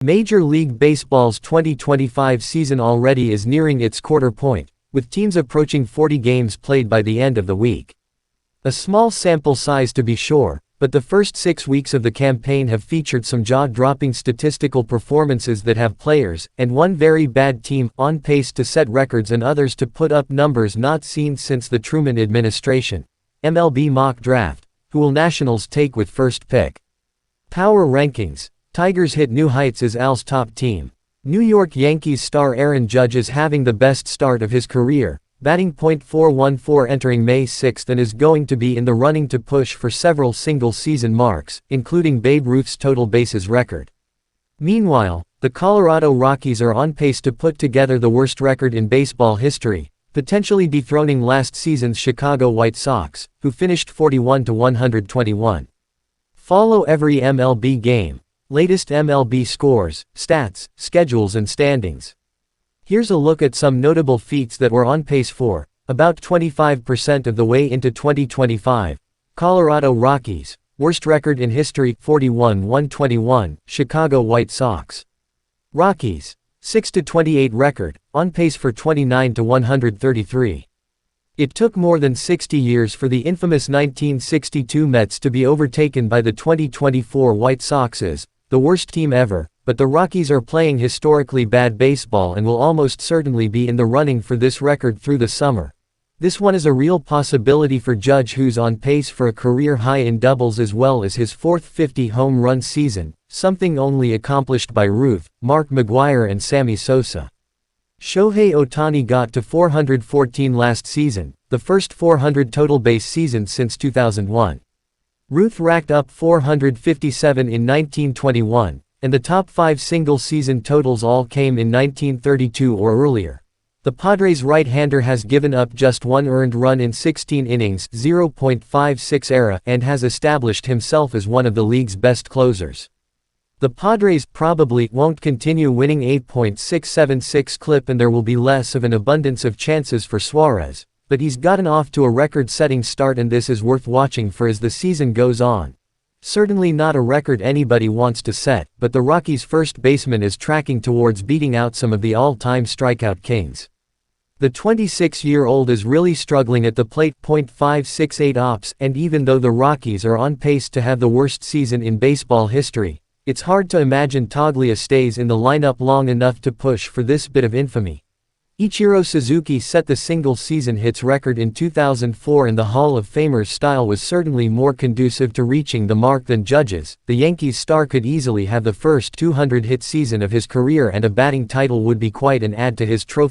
Major League Baseball's 2025 season already is nearing its quarter point, with teams approaching 40 games played by the end of the week. A small sample size to be sure, but the first 6 weeks of the campaign have featured some jaw-dropping statistical performances that have players, and one very bad team, on pace to set records and others to put up numbers not seen since the Truman administration. MLB mock draft. Who will Nationals take with first pick? Power rankings. Tigers hit new heights as Al's top team. New York Yankees star Aaron Judge is having the best start of his career, batting .414 entering May 6 and is going to be in the running to push for several single-season marks, including Babe Ruth's total bases record. Meanwhile, the Colorado Rockies are on pace to put together the worst record in baseball history, potentially dethroning last season's Chicago White Sox, who finished 41-121. Follow every MLB game. Latest MLB scores, stats, schedules and standings. Here's a look at some notable feats that we're on pace for, about 25% of the way into 2025. Colorado Rockies, worst record in history, 41-121, Chicago White Sox. Rockies, 6-28 record, on pace for 29-133. It took more than 60 years for the infamous 1962 Mets to be overtaken by the 2024 White Soxes, the worst team ever, but the Rockies are playing historically bad baseball and will almost certainly be in the running for this record through the summer. This one is a real possibility for Judge, who's on pace for a career high in doubles as well as his fourth 50-home run season, something only accomplished by Ruth, Mark McGwire and Sammy Sosa. Shohei Ohtani got to 414 last season, the first 400 total base season since 2001. Ruth racked up 457 in 1921, and the top 5 single-season totals all came in 1932 or earlier. The Padres' right-hander has given up just one earned run in 16 innings, 0.56 ERA, and has established himself as one of the league's best closers. The Padres probably won't continue winning 8.676 clip, and there will be less of an abundance of chances for Suarez, but he's gotten off to a record-setting start and this is worth watching for as the season goes on. Certainly not a record anybody wants to set, but the Rockies' first baseman is tracking towards beating out some of the all-time strikeout kings. The 26-year-old is really struggling at the plate, .568 ops, and even though the Rockies are on pace to have the worst season in baseball history, it's hard to imagine Toglia stays in the lineup long enough to push for this bit of infamy. Ichiro Suzuki set the single-season hits record in 2004 and the Hall of Famer's style was certainly more conducive to reaching the mark than Judge's. The Yankees star could easily have the first 200-hit season of his career and a batting title would be quite an add to his trophy